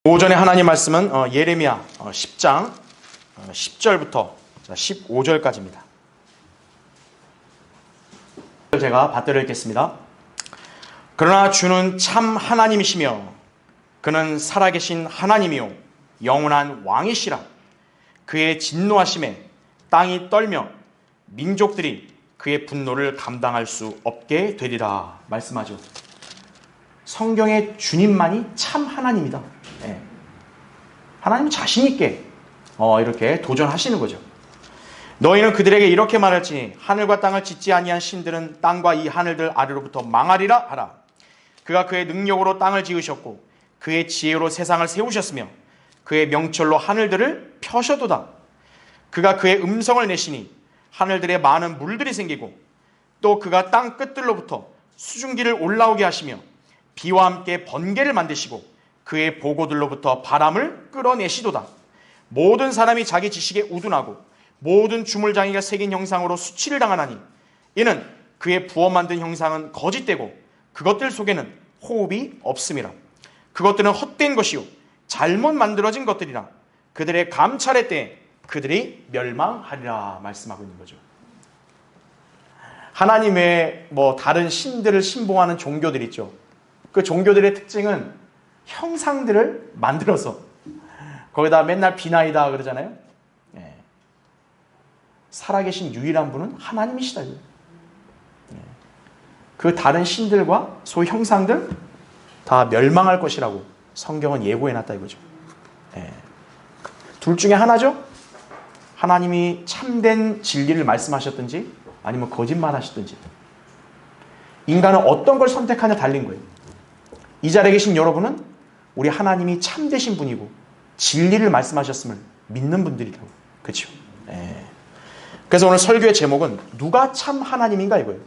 오전에 하나님 말씀은 예레미야 10장 10절부터 15절까지입니다. 제가 받들어 읽겠습니다. 그러나 주는 참 하나님이시며 그는 살아계신 하나님이요 영원한 왕이시라. 그의 진노하심에 땅이 떨며 민족들이 그의 분노를 감당할 수 없게 되리라 말씀하죠. 성경의 주님만이 참 하나님이다. 하나님 자신 있게 이렇게 도전하시는 거죠. 너희는 그들에게 이렇게 말할지니 하늘과 땅을 짓지 아니한 신들은 땅과 이 하늘들 아래로부터 망하리라 하라. 그가 그의 능력으로 땅을 지으셨고 그의 지혜로 세상을 세우셨으며 그의 명철로 하늘들을 펴셔도다. 그가 그의 음성을 내시니 하늘들에 많은 물들이 생기고 또 그가 땅 끝들로부터 수증기를 올라오게 하시며 비와 함께 번개를 만드시고 그의 보고들로부터 바람을 끌어내시도다. 모든 사람이 자기 지식에 우둔하고 모든 주물장이가 새긴 형상으로 수치를 당하나니 이는 그의 부어 만든 형상은 거짓되고 그것들 속에는 호흡이 없음이라. 그것들은 헛된 것이요 잘못 만들어진 것들이라. 그들의 감찰의 때에 그들이 멸망하리라 말씀하고 있는 거죠. 하나님 외에 다른 신들을 신봉하는 종교들 있죠. 그 종교들의 특징은 형상들을 만들어서 거기다 맨날 비나이다 그러잖아요. 살아계신 유일한 분은 하나님이시다. 그 다른 신들과 소위 형상들 다 멸망할 것이라고 성경은 예고해놨다 이거죠. 둘 중에 하나죠. 하나님이 참된 진리를 말씀하셨든지 아니면 거짓말 하셨든지. 인간은 어떤 걸 선택하냐 달린 거예요. 이 자리에 계신 여러분은 우리 하나님이 참되신 분이고 진리를 말씀하셨음을 믿는 분들이라고. 그렇죠? 그래서 오늘 설교의 제목은 누가 참 하나님인가 이거예요.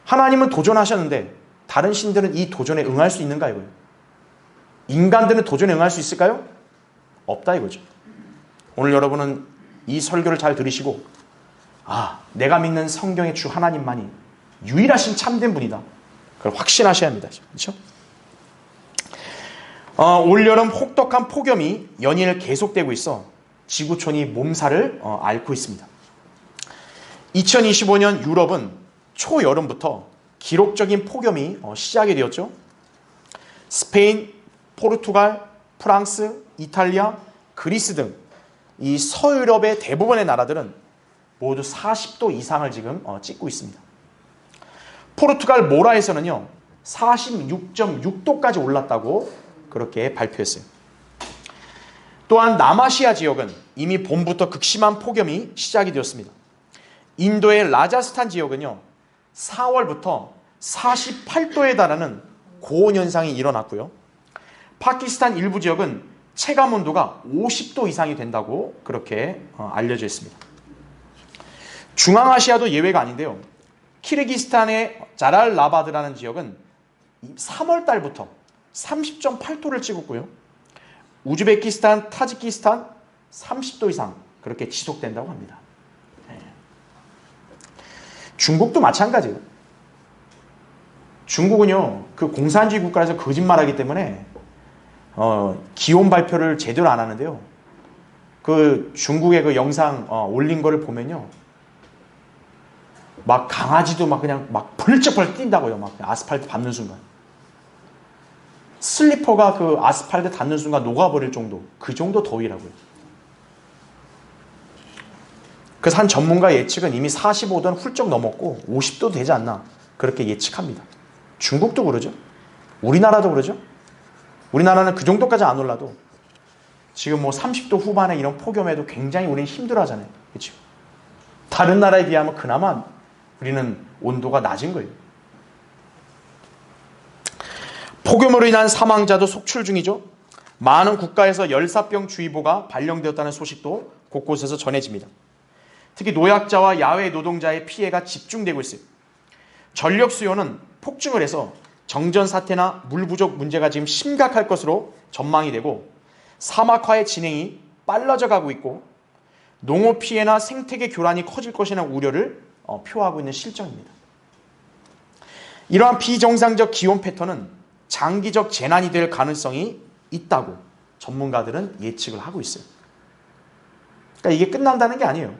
하나님은 도전하셨는데 다른 신들은 이 도전에 응할 수 있는가 이거예요. 인간들은 도전에 응할 수 있을까요? 없다 이거죠. 오늘 여러분은 이 설교를 잘 들으시고 내가 믿는 성경의 주 하나님만이 유일하신 참된 분이다. 그걸 확신하셔야 합니다. 그렇죠? 올여름 혹독한 폭염이 연일 계속되고 있어 지구촌이 몸살을 앓고 있습니다. 2025년 유럽은 초여름부터 기록적인 폭염이 시작이 되었죠. 스페인, 포르투갈, 프랑스, 이탈리아, 그리스 등 이 서유럽의 대부분의 나라들은 모두 40도 이상을 지금 찍고 있습니다. 포르투갈 모라에서는요 46.6도까지 올랐다고 그렇게 발표했어요. 또한 남아시아 지역은 이미 봄부터 극심한 폭염이 시작이 되었습니다. 인도의 라자스탄 지역은요 4월부터 48도에 달하는 고온 현상이 일어났고요. 파키스탄 일부 지역은 체감 온도가 50도 이상이 된다고 그렇게 알려져 있습니다. 중앙아시아도 예외가 아닌데요. 키르기스탄의 자랄라바드라는 지역은 3월 달부터 30.8도를 찍었고요. 우즈베키스탄, 타지키스탄 30도 이상 그렇게 지속된다고 합니다. 중국도 마찬가지예요. 중국은요 그 공산주의 국가라서 거짓말하기 때문에 기온 발표를 제대로 안 하는데요. 그 중국의 그 영상 올린 거를 보면요. 막 강아지도 그냥 벌쩍벌쩍 뛴다고요. 막 아스팔트 밟는 순간. 슬리퍼가 그 아스팔트 닿는 순간 녹아버릴 정도. 그 정도 더위라고요. 그래서 한 전문가 예측은 이미 45도는 훌쩍 넘었고 50도 되지 않나 그렇게 예측합니다. 중국도 그러죠. 우리나라도 그러죠. 우리나라는 그 정도까지 안 올라도 지금 30도 후반에 이런 폭염에도 굉장히 우리는 힘들어하잖아요. 그렇죠? 다른 나라에 비하면 그나마 우리는 온도가 낮은 거예요. 폭염으로 인한 사망자도 속출 중이죠. 많은 국가에서 열사병 주의보가 발령되었다는 소식도 곳곳에서 전해집니다. 특히 노약자와 야외 노동자의 피해가 집중되고 있어요. 전력 수요는 폭증을 해서 정전 사태나 물 부족 문제가 지금 심각할 것으로 전망이 되고 사막화의 진행이 빨라져 가고 있고 농업 피해나 생태계 교란이 커질 것이라는 우려를 표하고 있는 실정입니다. 이러한 비정상적 기온 패턴은 장기적 재난이 될 가능성이 있다고 전문가들은 예측을 하고 있어요. 그러니까 이게 끝난다는 게 아니에요.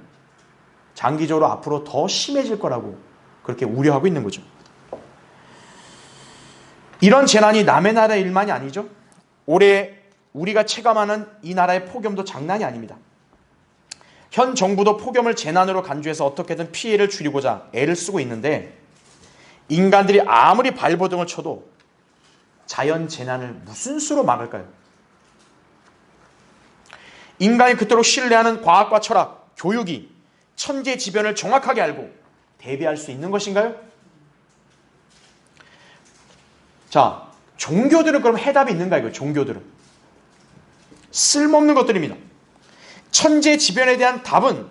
장기적으로 앞으로 더 심해질 거라고 그렇게 우려하고 있는 거죠. 이런 재난이 남의 나라의 일만이 아니죠. 올해 우리가 체감하는 이 나라의 폭염도 장난이 아닙니다. 현 정부도 폭염을 재난으로 간주해서 어떻게든 피해를 줄이고자 애를 쓰고 있는데, 인간들이 아무리 발버둥을 쳐도 자연 재난을 무슨 수로 막을까요? 인간이 그토록 신뢰하는 과학과 철학, 교육이 천재지변을 정확하게 알고 대비할 수 있는 것인가요? 자, 종교들은 그럼 해답이 있는가 이거예요. 종교들은 쓸모없는 것들입니다. 천재지변에 대한 답은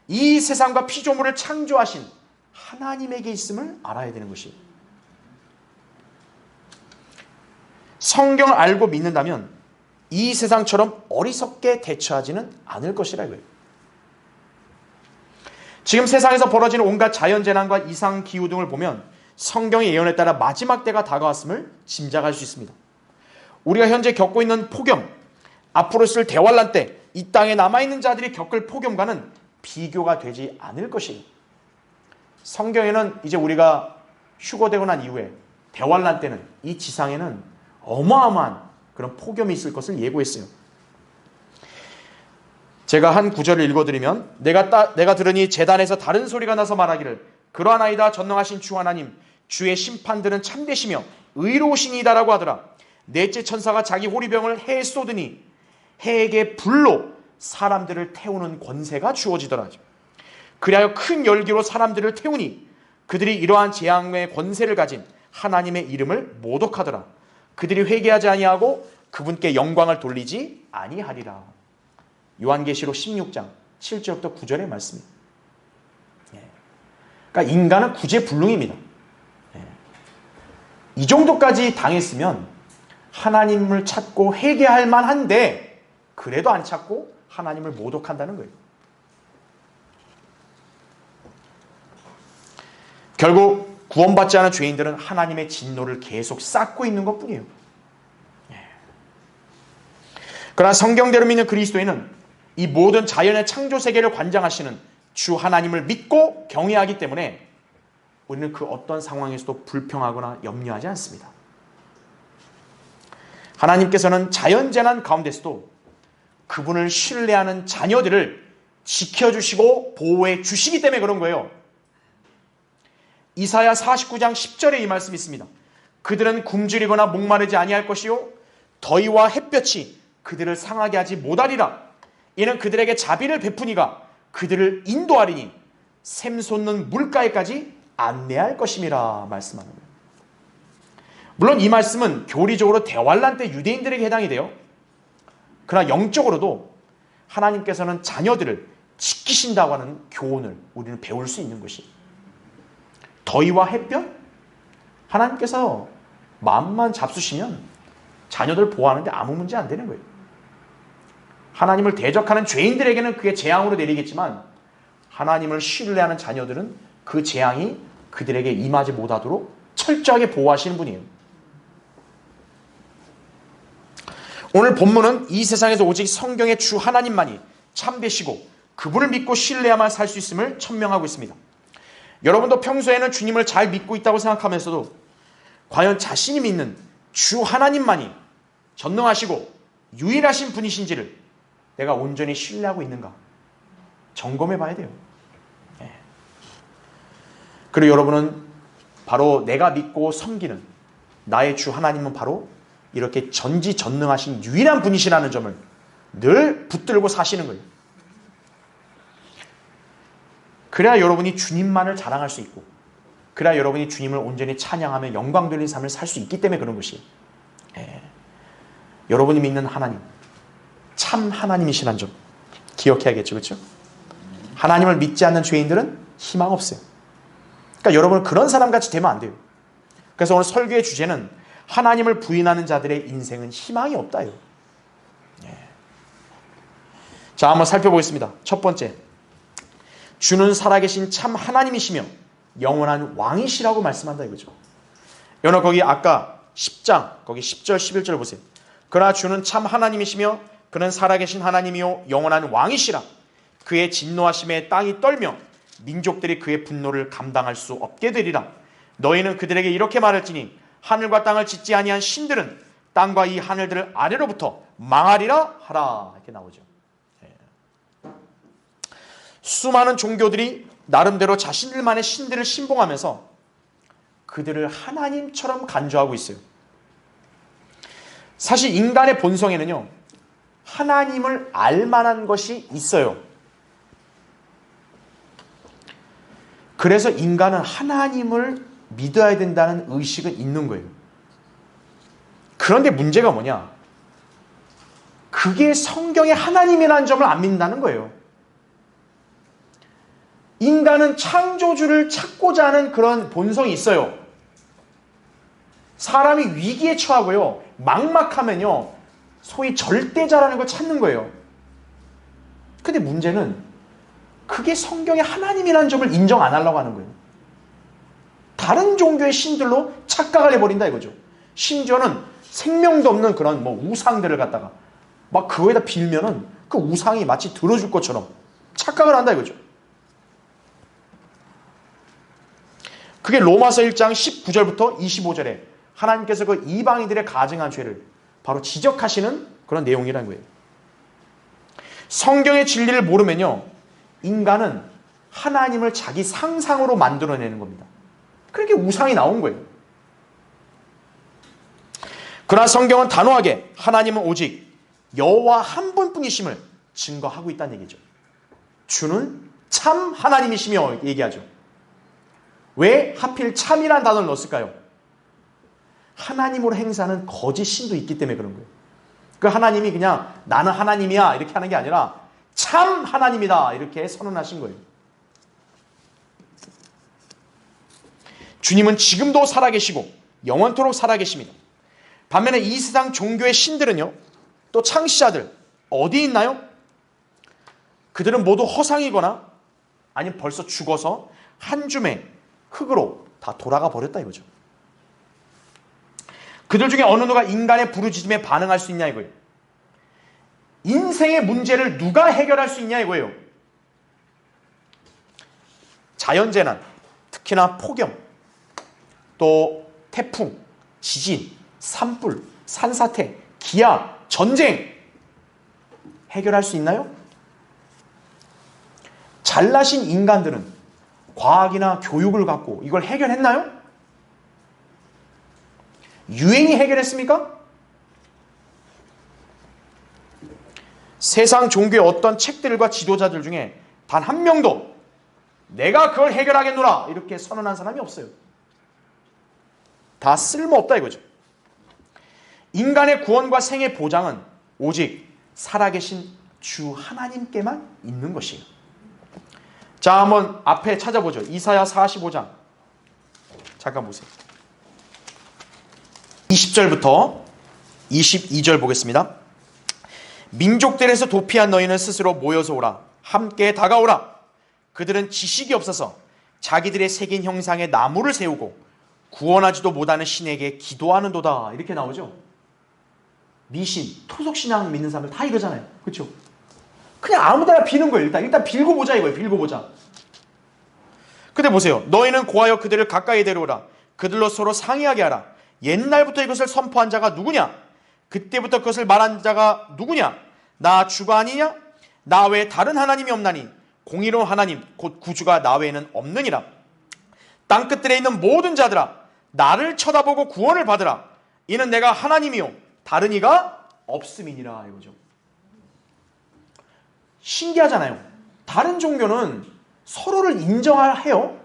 이 세상과 피조물을 창조하신 하나님에게 있음을 알아야 되는 것이에요. 성경을 알고 믿는다면 이 세상처럼 어리석게 대처하지는 않을 것이라 이거예요. 지금 세상에서 벌어지는 온갖 자연재난과 이상기후 등을 보면 성경의 예언에 따라 마지막 때가 다가왔음을 짐작할 수 있습니다. 우리가 현재 겪고 있는 폭염, 앞으로 있을 대환란 때 이 땅에 남아있는 자들이 겪을 폭염과는 비교가 되지 않을 것이에요. 성경에는 이제 우리가 휴거되고 난 이후에 대환란 때는 이 지상에는 어마어마한 그런 폭염이 있을 것을 예고했어요. 제가 한 구절을 읽어드리면, 내가 들으니 제단에서 다른 소리가 나서 말하기를, 그러하나이다 전능하신 주 하나님, 주의 심판들은 참되시며 의로우시니이다라고 하더라. 넷째 천사가 자기 호리병을 해에 쏟으니 해에게 불로 사람들을 태우는 권세가 주어지더라. 그리하여 큰 열기로 사람들을 태우니 그들이 이러한 재앙의 권세를 가진 하나님의 이름을 모독하더라. 그들이 회개하지 아니하고 그분께 영광을 돌리지 아니하리라. 요한계시록 16장 7절부터 9절의 말씀입니다. 그러니까 인간은 구제불능입니다. 이 정도까지 당했으면 하나님을 찾고 회개할 만한데 그래도 안 찾고 하나님을 모독한다는 거예요. 결국 구원받지 않은 죄인들은 하나님의 진노를 계속 쌓고 있는 것뿐이에요. 그러나 성경대로 믿는 그리스도인은 이 모든 자연의 창조 세계를 관장하시는 주 하나님을 믿고 경외하기 때문에 우리는 그 어떤 상황에서도 불평하거나 염려하지 않습니다. 하나님께서는 자연재난 가운데서도 그분을 신뢰하는 자녀들을 지켜주시고 보호해 주시기 때문에 그런 거예요. 이사야 49장 10절에 이 말씀이 있습니다. 그들은 굶주리거나 목마르지 아니할 것이요 더위와 햇볕이 그들을 상하게 하지 못하리라. 이는 그들에게 자비를 베푸니가 그들을 인도하리니 샘솟는 물가에까지 안내할 것임이라 말씀하는 거예요. 물론 이 말씀은 교리적으로 대환란 때 유대인들에게 해당이 돼요. 그러나 영적으로도 하나님께서는 자녀들을 지키신다고 하는 교훈을 우리는 배울 수 있는 것이, 더위와 햇볕? 하나님께서 마음만 잡수시면 자녀들 보호하는데 아무 문제 안 되는 거예요. 하나님을 대적하는 죄인들에게는 그게 재앙으로 내리겠지만 하나님을 신뢰하는 자녀들은 그 재앙이 그들에게 임하지 못하도록 철저하게 보호하시는 분이에요. 오늘 본문은 이 세상에서 오직 성경의 주 하나님만이 참되시고 그분을 믿고 신뢰야만 살 수 있음을 천명하고 있습니다. 여러분도 평소에는 주님을 잘 믿고 있다고 생각하면서도 과연 자신이 믿는 주 하나님만이 전능하시고 유일하신 분이신지를 내가 온전히 신뢰하고 있는가 점검해 봐야 돼요. 그리고 여러분은 바로 내가 믿고 섬기는 나의 주 하나님은 바로 이렇게 전지전능하신 유일한 분이시라는 점을 늘 붙들고 사시는 거예요. 그래야 여러분이 주님만을 자랑할 수 있고, 그래야 여러분이 주님을 온전히 찬양하며 영광 돌리는 삶을 살 수 있기 때문에 그런 것이에요. 여러분이 믿는 하나님, 참 하나님이시라는 점 기억해야겠죠. 그렇죠? 하나님을 믿지 않는 죄인들은 희망 없어요. 그러니까 여러분은 그런 사람같이 되면 안 돼요. 그래서 오늘 설교의 주제는 하나님을 부인하는 자들의 인생은 희망이 없다요. 자, 한번 살펴보겠습니다. 첫 번째, 주는 살아계신 참 하나님이시며 영원한 왕이시라고 말씀한다 이거죠. 여러분 거기 아까 10장 거기 10절 11절 보세요. 그러나 주는 참 하나님이시며 그는 살아계신 하나님이요 영원한 왕이시라. 그의 진노하심에 땅이 떨며 민족들이 그의 분노를 감당할 수 없게 되리라. 너희는 그들에게 이렇게 말할지니 하늘과 땅을 짓지 아니한 신들은 땅과 이 하늘들을 아래로부터 망하리라 하라. 이렇게 나오죠. 수많은 종교들이 나름대로 자신들만의 신들을 신봉하면서 그들을 하나님처럼 간주하고 있어요. 사실 인간의 본성에는요, 하나님을 알만한 것이 있어요. 그래서 인간은 하나님을 믿어야 된다는 의식은 있는 거예요. 그런데 문제가 뭐냐? 그게 성경의 하나님이라는 점을 안 믿는다는 거예요. 인간은 창조주를 찾고자 하는 그런 본성이 있어요. 사람이 위기에 처하고요, 막막하면요, 소위 절대자라는 걸 찾는 거예요. 근데 문제는 그게 성경의 하나님이라는 점을 인정 안 하려고 하는 거예요. 다른 종교의 신들로 착각을 해버린다 이거죠. 심지어는 생명도 없는 그런 우상들을 갖다가 막 그거에다 빌면은 그 우상이 마치 들어줄 것처럼 착각을 한다 이거죠. 그게 로마서 1장 19절부터 25절에 하나님께서 그 이방인들의 가증한 죄를 바로 지적하시는 그런 내용이라는 거예요. 성경의 진리를 모르면요, 인간은 하나님을 자기 상상으로 만들어내는 겁니다. 그렇게 우상이 나온 거예요. 그러나 성경은 단호하게 하나님은 오직 여호와 한 분뿐이심을 증거하고 있다는 얘기죠. 주는 참 하나님이시며 얘기하죠. 왜 하필 참이라는 단어를 넣었을까요? 하나님으로 행사하는 거짓 신도 있기 때문에 그런 거예요. 그 하나님이 그냥 나는 하나님이야 이렇게 하는 게 아니라 참 하나님이다 이렇게 선언하신 거예요. 주님은 지금도 살아계시고 영원토록 살아계십니다. 반면에 이 세상 종교의 신들은요, 또 창시자들 어디 있나요? 그들은 모두 허상이거나 아니면 벌써 죽어서 한 줌의 흙으로 다 돌아가 버렸다 이거죠. 그들 중에 어느 누가 인간의 부르짖음에 반응할 수 있냐 이거예요. 인생의 문제를 누가 해결할 수 있냐 이거예요. 자연재난, 특히나 폭염, 또 태풍, 지진, 산불, 산사태, 기아, 전쟁 해결할 수 있나요? 잘나신 인간들은 과학이나 교육을 갖고 이걸 해결했나요? 유행이 해결했습니까? 세상 종교의 어떤 책들과 지도자들 중에 단 한 명도 내가 그걸 해결하겠노라 이렇게 선언한 사람이 없어요. 다 쓸모없다 이거죠. 인간의 구원과 생의 보장은 오직 살아계신 주 하나님께만 있는 것이에요. 자, 한번 앞에 찾아보죠. 이사야 45장 잠깐 보세요. 20절부터 22절 보겠습니다. 민족들에서 도피한 너희는 스스로 모여서 오라. 함께 다가오라. 그들은 지식이 없어서 자기들의 새긴 형상에 나무를 세우고 구원하지도 못하는 신에게 기도하는도다. 이렇게 나오죠. 미신, 토속신앙 믿는 사람들 다 이러잖아요. 그렇죠? 그냥 아무데나 비는 거예요. 일단 빌고 보자 이거예요. 빌고 보자. 근데 보세요. 너희는 고하여 그들을 가까이 데려오라. 그들로 서로 상의하게 하라. 옛날부터 이것을 선포한 자가 누구냐? 그때부터 그것을 말한 자가 누구냐? 나 주가 아니냐? 나 외에 다른 하나님이 없나니 공의로운 하나님 곧 구주가 나 외에는 없느니라. 땅끝들에 있는 모든 자들아 나를 쳐다보고 구원을 받으라. 이는 내가 하나님이요 다른 이가 없음이니라 이거죠. 신기하잖아요. 다른 종교는 서로를 인정해요.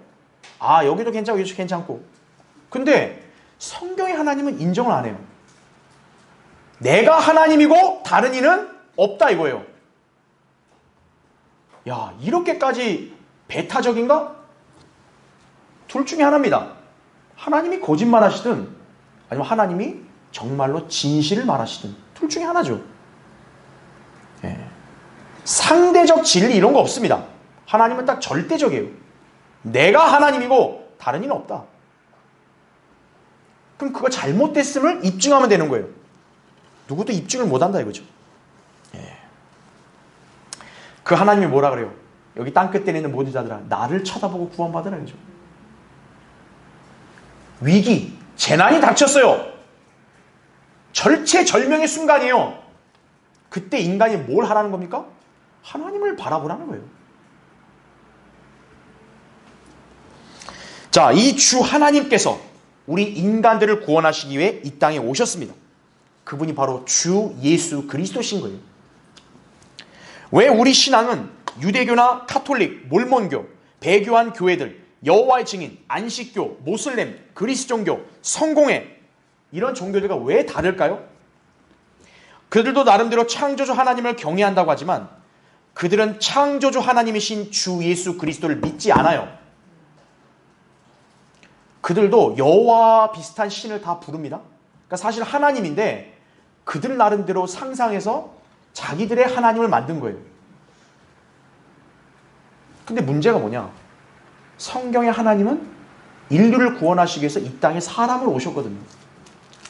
아, 여기도 괜찮고 여기도 괜찮고. 근데 성경의 하나님은 인정을 안 해요. 내가 하나님이고 다른 이는 없다 이거예요. 야, 이렇게까지 배타적인가? 둘 중에 하나입니다. 하나님이 거짓말하시든 아니면 하나님이 정말로 진실을 말하시든 둘 중에 하나죠. 예. 상대적 진리 이런 거 없습니다. 하나님은 딱 절대적이에요. 내가 하나님이고 다른 이는 없다. 그럼 그거 잘못됐음을 입증하면 되는 거예요. 누구도 입증을 못한다 이거죠. 그 하나님이 뭐라 그래요? 여기 땅끝에 있는 모든 자들아 나를 쳐다보고 구원받으라 이거죠. 위기, 재난이 닥쳤어요. 절체절명의 순간이에요. 그때 인간이 뭘 하라는 겁니까? 하나님을 바라보라는 거예요. 자, 이 주 하나님께서 우리 인간들을 구원하시기 위해 이 땅에 오셨습니다. 그분이 바로 주 예수 그리스도신 거예요. 왜 우리 신앙은 유대교나 카톨릭, 몰몬교, 배교한 교회들, 여호와의 증인, 안식교, 모슬렘, 그리스종교, 성공회 이런 종교들과 왜 다를까요? 그들도 나름대로 창조주 하나님을 경외한다고 하지만 그들은 창조주 하나님이신 주 예수 그리스도를 믿지 않아요. 그들도 여호와 비슷한 신을 다 부릅니다. 그러니까 사실 하나님인데 그들 나름대로 상상해서 자기들의 하나님을 만든 거예요. 근데 문제가 뭐냐? 성경의 하나님은 인류를 구원하시기 위해서 이 땅에 사람을 오셨거든요.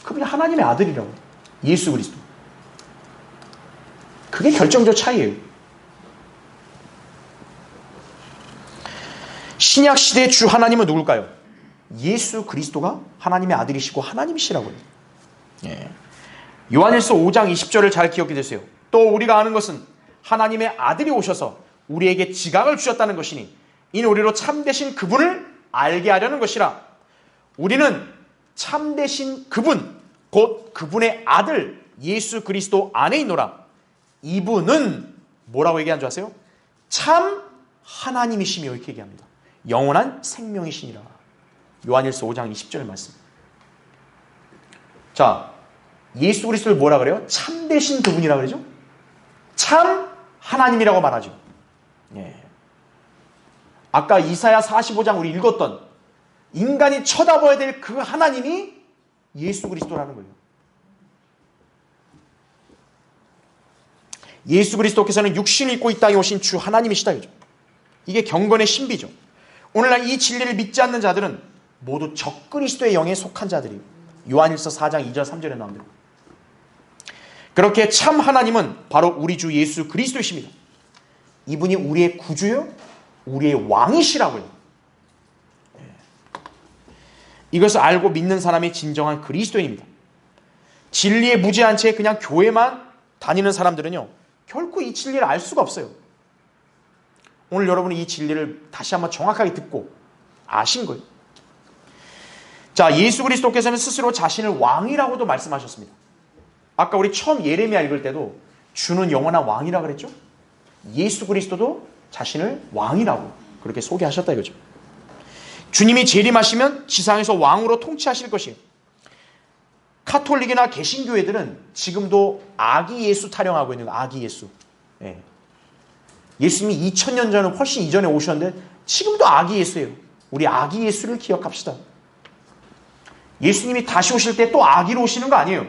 그분이 하나님의 아들이라고. 예수 그리스도. 그게 결정적 차이예요. 신약 시대의 주 하나님은 누굴까요? 예수 그리스도가 하나님의 아들이시고 하나님이시라고요. 요한일서 5장 20절을 잘 기억해 주세요. 또 우리가 아는 것은 하나님의 아들이 오셔서 우리에게 지각을 주셨다는 것이니 이는 우리로 참되신 그분을 알게 하려는 것이라. 우리는 참되신 그분 곧 그분의 아들 예수 그리스도 안에 있노라. 이분은 뭐라고 얘기한 줄 아세요? 참 하나님이시며 이렇게 얘기합니다. 영원한 생명이시니라. 요한일서 5장 20절 말씀. 자, 예수 그리스도를 뭐라 그래요? 참되신 그분이라 그러죠? 참 하나님이라고 말하죠. 아까 이사야 45장 우리 읽었던 인간이 쳐다봐야 될 그 하나님이 예수 그리스도라는 거예요. 예수 그리스도께서는 육신을 입고 이 땅에 오신 주 하나님이시다. 이게 경건의 신비죠. 오늘날 이 진리를 믿지 않는 자들은 모두 적그리스도의 영에 속한 자들이에요. 요한일서 4장 2절 3절에 나옵니다. 그렇게 참 하나님은 바로 우리 주 예수 그리스도이십니다. 이분이 우리의 구주요 우리의 왕이시라고요. 이것을 알고 믿는 사람이 진정한 그리스도인입니다. 진리에 무지한 채 그냥 교회만 다니는 사람들은요 결코 이 진리를 알 수가 없어요. 오늘 여러분이 이 진리를 다시 한번 정확하게 듣고 아신 거예요. 자, 예수 그리스도께서는 스스로 자신을 왕이라고도 말씀하셨습니다. 아까 우리 처음 예레미야 읽을 때도 주는 영원한 왕이라 그랬죠? 예수 그리스도도 자신을 왕이라고 그렇게 소개하셨다 이거죠. 주님이 재림하시면 지상에서 왕으로 통치하실 것이에요. 카톨릭이나 개신교회들은 지금도 아기 예수 타령하고 있는 거예요. 아기 예수. 예수님이 2000년 전에 훨씬 이전에 오셨는데 지금도 아기 예수예요. 우리 아기 예수를 기억합시다. 예수님이 다시 오실 때 또 아기로 오시는 거 아니에요.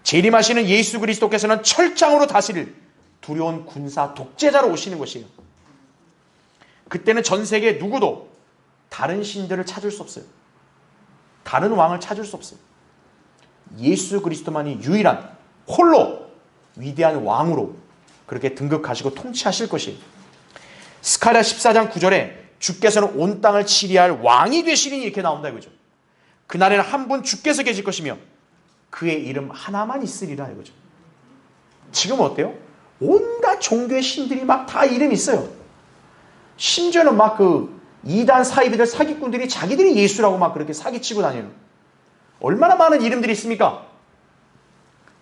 재림하시는 예수 그리스도께서는 철장으로 다스릴 두려운 군사 독재자로 오시는 것이에요. 그때는 전 세계 누구도 다른 신들을 찾을 수 없어요. 다른 왕을 찾을 수 없어요. 예수 그리스도만이 유일한 홀로 위대한 왕으로 그렇게 등극하시고 통치하실 것이에요. 스가랴 14장 9절에 주께서는 온 땅을 치리할 왕이 되시리니 이렇게 나온다 이거죠. 그날에는 한 분 주께서 계실 것이며 그의 이름 하나만 있으리라 이거죠. 지금은 어때요? 온갖 종교의 신들이 막 다 이름이 있어요. 심지어는 막 그 이단 사이비들 사기꾼들이 자기들이 예수라고 막 그렇게 사기치고 다니는 얼마나 많은 이름들이 있습니까?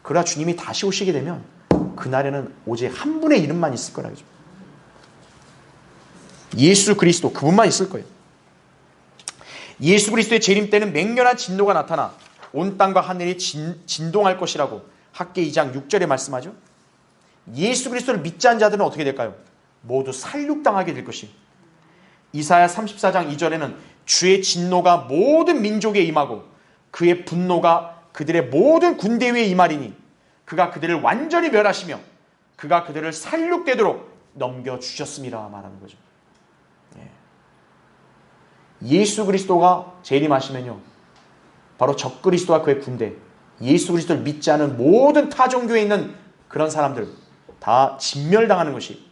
그러나 주님이 다시 오시게 되면 그날에는 오직 한 분의 이름만 있을 거라 그죠. 예수 그리스도 그분만 있을 거예요. 예수 그리스도의 재림 때는 맹렬한 진노가 나타나 온 땅과 하늘이 진동할 것이라고 학계 2장 6절에 말씀하죠. 예수 그리스도를 믿지 않은 자들은 어떻게 될까요? 모두 살육당하게 될 것이에요. 이사야 34장 2절에는 주의 진노가 모든 민족에 임하고 그의 분노가 그들의 모든 군대 위에 임하리니 그가 그들을 완전히 멸하시며 그가 그들을 살육되도록 넘겨주셨습니다 말하는 거죠. 예수 그리스도가 재림하시면요 바로 적그리스도와 그의 군대 예수 그리스도를 믿지 않은 모든 타 종교에 있는 그런 사람들 다 진멸당하는 것이.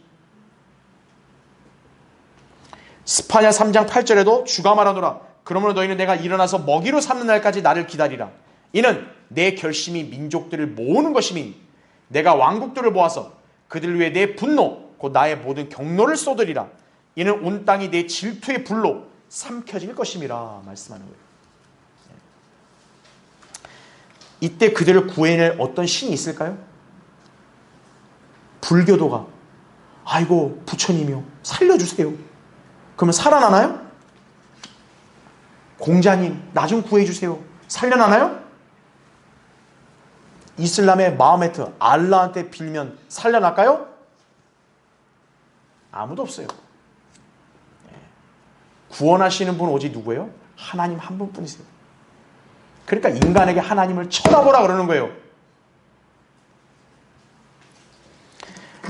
스파냐 3장 8절에도 주가 말하노라. 그러므로 너희는 내가 일어나서 먹이로 삼는 날까지 나를 기다리라. 이는 내 결심이 민족들을 모으는 것이니 내가 왕국들을 모아서 그들 위해 내 분노 곧 나의 모든 경노를 쏟으리라. 이는 온 땅이 내 질투의 불로 삼켜질 것임이라 말씀하는 거예요. 이때 그들을 구해낼 어떤 신이 있을까요? 불교도가 아이고 부처님이요 살려주세요. 그러면 살아나나요? 공자님 나 좀 구해주세요. 살려나나요? 이슬람의 마호메트 알라한테 빌면 살려날까요? 아무도 없어요. 구원하시는 분 오직 누구예요? 하나님 한 분뿐이세요. 그러니까 인간에게 하나님을 쳐다보라 그러는 거예요.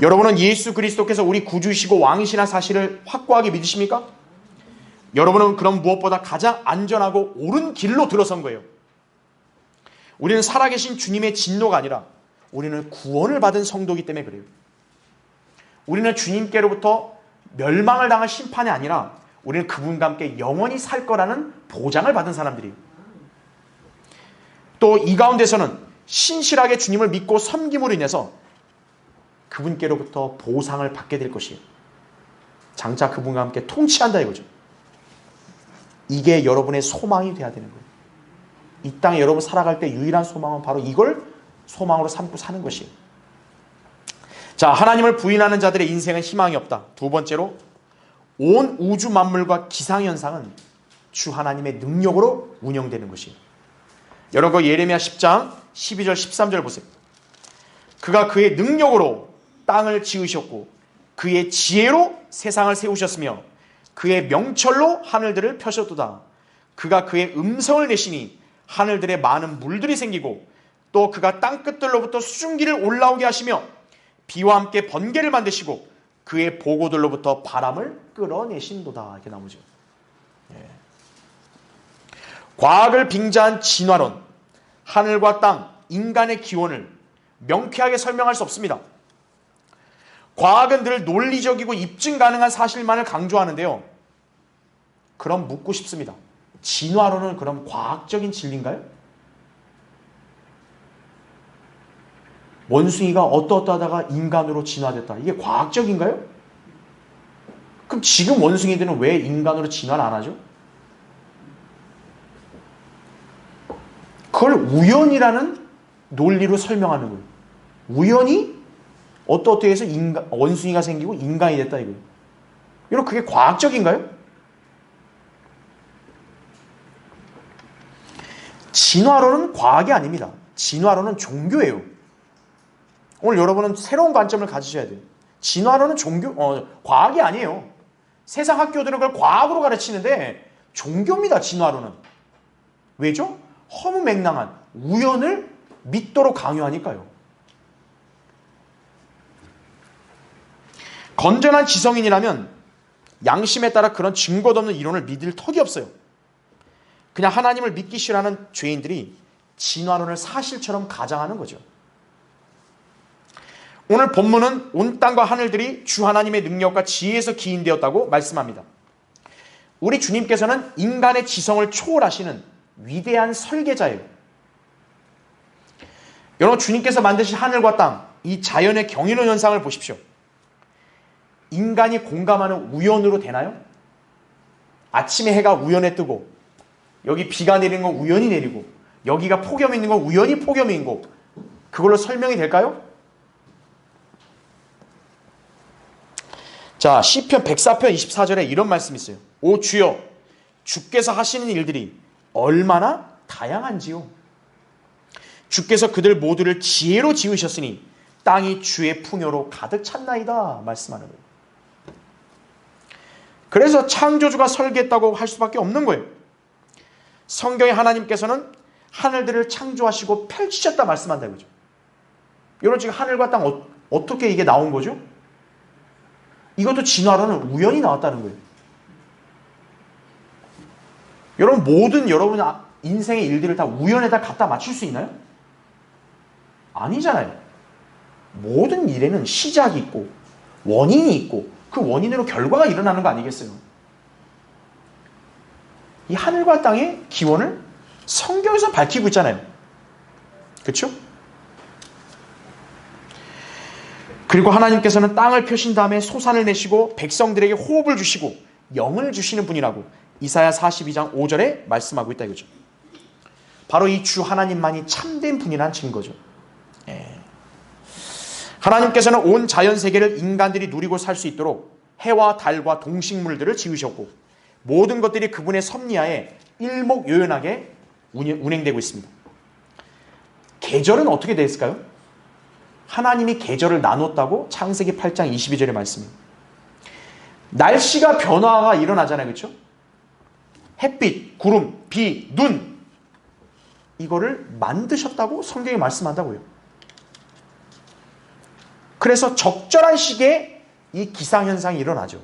여러분은 예수 그리스도께서 우리 구주이시고 왕이시라는 사실을 확고하게 믿으십니까? 여러분은 그럼 무엇보다 가장 안전하고 옳은 길로 들어선 거예요. 우리는 살아계신 주님의 진노가 아니라 우리는 구원을 받은 성도이기 때문에 그래요. 우리는 주님께로부터 멸망을 당할 심판이 아니라 우리는 그분과 함께 영원히 살 거라는 보장을 받은 사람들이에요. 또 이 가운데서는 신실하게 주님을 믿고 섬김으로 인해서 그분께로부터 보상을 받게 될 것이에요. 장차 그분과 함께 통치한다 이거죠. 이게 여러분의 소망이 돼야 되는 거예요. 이 땅에 여러분 살아갈 때 유일한 소망은 바로 이걸 소망으로 삼고 사는 것이에요. 자, 하나님을 부인하는 자들의 인생은 희망이 없다. 두 번째로 온 우주 만물과 기상현상은 주 하나님의 능력으로 운영되는 것이에요. 여러분 예레미야 10장 12절 13절 보세요. 그가 그의 능력으로 땅을 지으셨고 그의 지혜로 세상을 세우셨으며 그의 명철로 하늘들을 펴셨도다. 그가 그의 음성을 내시니 하늘들에 많은 물들이 생기고 또 그가 땅끝들로부터 수증기를 올라오게 하시며 비와 함께 번개를 만드시고 그의 보고들로부터 바람을 끌어내신도다. 이렇게 나오죠. 과학을 빙자한 진화론, 하늘과 땅, 인간의 기원을 명쾌하게 설명할 수 없습니다. 과학은 늘 논리적이고 입증 가능한 사실만을 강조하는데요. 그럼 묻고 싶습니다. 진화론은 그럼 과학적인 진리인가요? 원숭이가 어떠하다가 인간으로 진화됐다. 이게 과학적인가요? 그럼 지금 원숭이들은 왜 인간으로 진화를 안 하죠? 그걸 우연이라는 논리로 설명하는 거예요. 우연히 어떻게 해서 원숭이가 생기고 인간이 됐다 이거예요. 여러분 그게 과학적인가요? 진화론은 과학이 아닙니다. 진화론은 종교예요. 오늘 여러분은 새로운 관점을 가지셔야 돼요. 진화론은 과학이 아니에요. 세상 학교들은 그걸 과학으로 가르치는데 종교입니다. 진화론은. 왜죠? 허무맹랑한 우연을 믿도록 강요하니까요. 건전한 지성인이라면 양심에 따라 그런 증거도 없는 이론을 믿을 턱이 없어요. 그냥 하나님을 믿기 싫어하는 죄인들이 진화론을 사실처럼 가장하는 거죠. 오늘 본문은 온 땅과 하늘들이 주 하나님의 능력과 지혜에서 기인되었다고 말씀합니다. 우리 주님께서는 인간의 지성을 초월하시는 위대한 설계자예요. 여러분 주님께서 만드신 하늘과 땅, 이 자연의 경이로운 현상을 보십시오. 인간이 공감하는 우연으로 되나요? 아침에 해가 우연에 뜨고 여기 비가 내리는 건 우연히 내리고 여기가 폭염이 있는 건 우연히 폭염이 있고 그걸로 설명이 될까요? 자, 시편 104편 24절에 이런 말씀이 있어요. 오 주여, 주께서 하시는 일들이 얼마나 다양한지요. 주께서 그들 모두를 지혜로 지으셨으니 땅이 주의 풍요로 가득 찼나이다 말씀하는 거예요. 그래서 창조주가 설계했다고 할 수밖에 없는 거예요. 성경에 하나님께서는 하늘들을 창조하시고 펼치셨다 말씀한다 이거죠. 여러분 지금 하늘과 땅 어떻게 이게 나온 거죠? 이것도 진화론은 우연히 나왔다는 거예요. 여러분 모든 여러분 인생의 일들을 다 우연에다 갖다 맞출 수 있나요? 아니잖아요. 모든 일에는 시작이 있고 원인이 있고 그 원인으로 결과가 일어나는 거 아니겠어요? 이 하늘과 땅의 기원을 성경에서 밝히고 있잖아요. 그렇죠? 그리고 하나님께서는 땅을 펴신 다음에 소산을 내시고 백성들에게 호흡을 주시고 영을 주시는 분이라고 이사야 42장 5절에 말씀하고 있다 이거죠. 바로 이 주 하나님만이 참된 분이라는 증거죠. 하나님께서는 온 자연세계를 인간들이 누리고 살 수 있도록 해와 달과 동식물들을 지으셨고 모든 것들이 그분의 섭리하에 일목요연하게 운행되고 있습니다. 계절은 어떻게 됐을까요? 하나님이 계절을 나눴다고 창세기 8장 22절의 말씀입니다. 날씨가 변화가 일어나잖아요. 그렇죠? 햇빛, 구름, 비, 눈 이거를 만드셨다고 성경이 말씀한다고요. 그래서 적절한 시기에 이 기상현상이 일어나죠.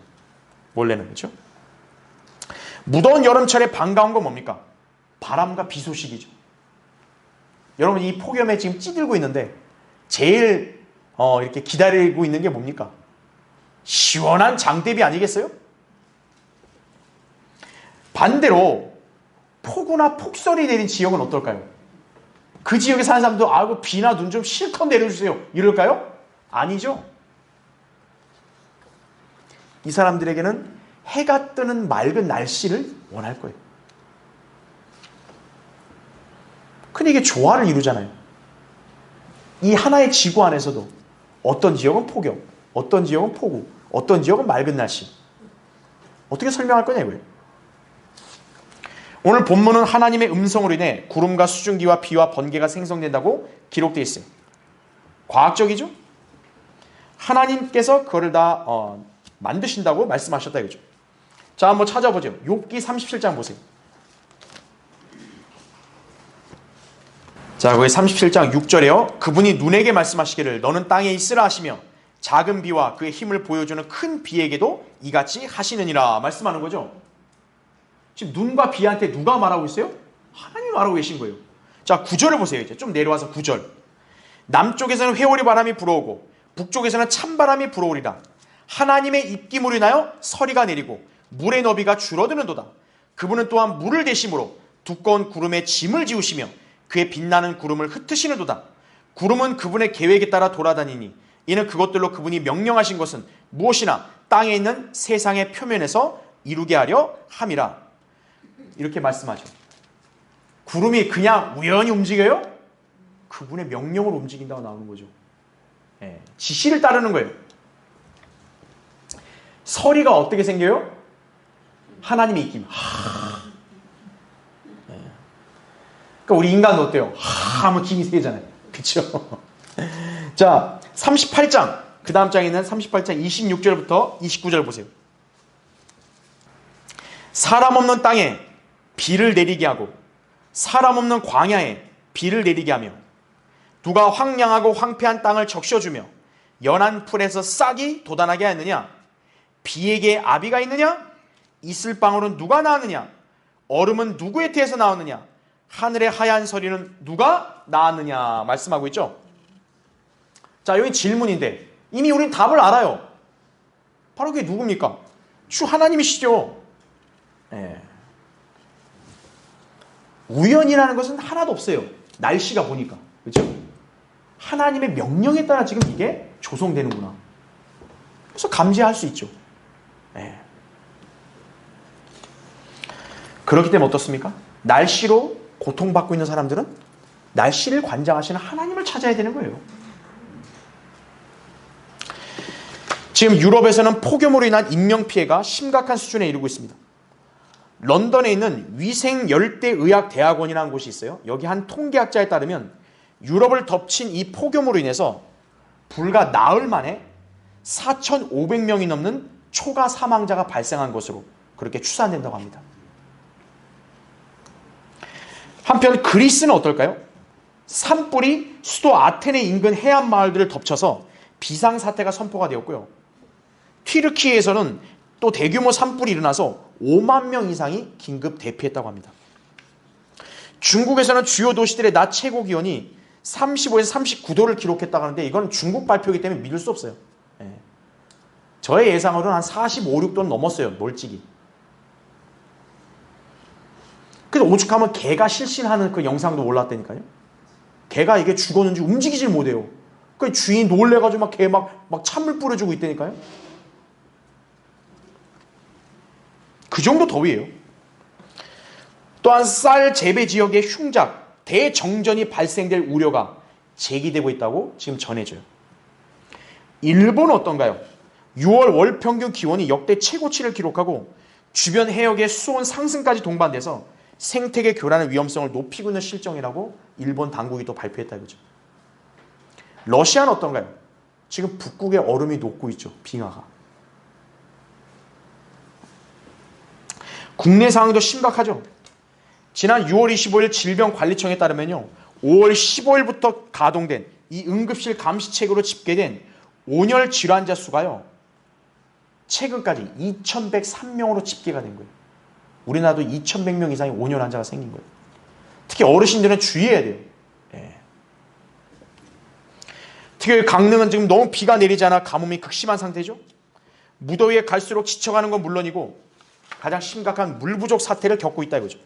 원래는 그렇죠? 무더운 여름철에 반가운 건 뭡니까? 바람과 비 소식이죠. 여러분 이 폭염에 지금 찌들고 있는데 제일 이렇게 기다리고 있는 게 뭡니까? 시원한 장대비 아니겠어요? 반대로 폭우나 폭설이 내린 지역은 어떨까요? 그 지역에 사는 사람도 아이고 비나 눈 좀 실컷 내려주세요 이럴까요? 아니죠. 이 사람들에게는 해가 뜨는 맑은 날씨를 원할 거예요. 근데 이게 조화를 이루잖아요. 이 하나의 지구 안에서도 어떤 지역은 폭염, 어떤 지역은 폭우, 어떤 지역은 맑은 날씨. 어떻게 설명할 거냐 이거예요. 오늘 본문은 하나님의 음성으로 인해 구름과 수증기와 비와 번개가 생성된다고 기록되어 있어요. 과학적이죠? 하나님께서 그거를 다 만드신다고 말씀하셨다 이거죠. 자, 한번 찾아보죠. 욥기 37장 보세요. 자, 거기 37장 6절에요. 그분이 눈에게 말씀하시기를 너는 땅에 있으라 하시며 작은 비와 그의 힘을 보여주는 큰 비에게도 이같이 하시느니라 말씀하는 거죠. 지금 눈과 비한테 누가 말하고 있어요? 하나님이 말하고 계신 거예요. 자, 9절을 보세요. 이제 좀 내려와서 9절. 남쪽에서는 회오리 바람이 불어오고 북쪽에서는 찬바람이 불어오리라. 하나님의 입김으로 인하여 서리가 내리고 물의 너비가 줄어드는도다. 그분은 또한 물을 대심으로 두꺼운 구름에 짐을 지우시며 그의 빛나는 구름을 흩으시는도다. 구름은 그분의 계획에 따라 돌아다니니 이는 그것들로 그분이 명령하신 것은 무엇이나 땅에 있는 세상의 표면에서 이루게 하려 함이라. 이렇게 말씀하죠. 구름이 그냥 우연히 움직여요? 그분의 명령으로 움직인다고 나오는 거죠. 지시를 따르는 거예요. 서리가 어떻게 생겨요? 하나님의 입김. 그러니까 우리 인간은 어때요? 하면 김이 세잖아요. 그렇죠? 자, 38장 그 다음 장에 있는 38장 26절부터 29절 보세요. 사람 없는 땅에 비를 내리게 하고 사람 없는 광야에 비를 내리게 하며 누가 황량하고 황폐한 땅을 적셔주며 연한 풀에서 싹이 돋아나게 하느냐? 비에게 아비가 있느냐? 이슬 방울은 누가 낳았느냐? 얼음은 누구의 태에서 나왔느냐? 하늘의 하얀 서리는 누가 낳았느냐? 말씀하고 있죠. 자, 여기 질문인데 이미 우린 답을 알아요. 바로 그게 누굽니까? 주 하나님이시죠. 우연이라는 것은 하나도 없어요. 날씨가 보니까. 그렇죠? 하나님의 명령에 따라 지금 이게 조성되는구나. 그래서 감지할 수 있죠. 그렇기 때문에 어떻습니까? 날씨로 고통받고 있는 사람들은 날씨를 관장하시는 하나님을 찾아야 되는 거예요. 지금 유럽에서는 폭염으로 인한 인명피해가 심각한 수준에 이르고 있습니다. 런던에 있는 위생열대의학대학원이라는 곳이 있어요. 여기 한 통계학자에 따르면 유럽을 덮친 이 폭염으로 인해서 불과 나흘 만에 4,500명이 넘는 초가 사망자가 발생한 것으로 그렇게 추산된다고 합니다. 한편 그리스는 어떨까요? 산불이 수도 아테네 인근 해안 마을들을 덮쳐서 비상사태가 선포가 되었고요. 튀르키예에서는 또 대규모 산불이 일어나서 5만 명 이상이 긴급 대피했다고 합니다. 중국에서는 주요 도시들의 낮 최고 기온이 35에서 39도를 기록했다고 하는데 이건 중국 발표이기 때문에 믿을 수 없어요. 예. 저의 예상으로는 한 45, 6도는 넘었어요. 멀찍이. 근데 오죽하면 개가 실신하는 그 영상도 올랐다니까요. 개가 이게 죽었는지 움직이질 못해요. 그 주인 놀래가지고 막 개 막 찬물 뿌려주고 있다니까요. 그 정도 더위예요. 또한 쌀 재배 지역의 흉작, 대정전이 발생될 우려가 제기되고 있다고 지금 전해져요. 일본은 어떤가요? 6월 월 평균 기온이 역대 최고치를 기록하고 주변 해역의 수온 상승까지 동반돼서 생태계 교란의 위험성을 높이고 있는 실정이라고 일본 당국이 또 발표했다 이거죠. 러시아는 어떤가요? 지금 북극의 얼음이 녹고 있죠. 빙하가. 국내 상황도 심각하죠. 지난 6월 25일 질병관리청에 따르면요. 5월 15일부터 가동된 이 응급실 감시책으로 집계된 온열 질환자 수가요. 최근까지 2,103명으로 집계가 된 거예요. 우리나라도 2,100명 이상의 온열 환자가 생긴 거예요. 특히 어르신들은 주의해야 돼요. 예. 특히 강릉은 지금 너무 비가 내리지 않아 가뭄이 극심한 상태죠. 무더위에 갈수록 지쳐가는 건 물론이고 가장 심각한 물 부족 사태를 겪고 있다 이거죠.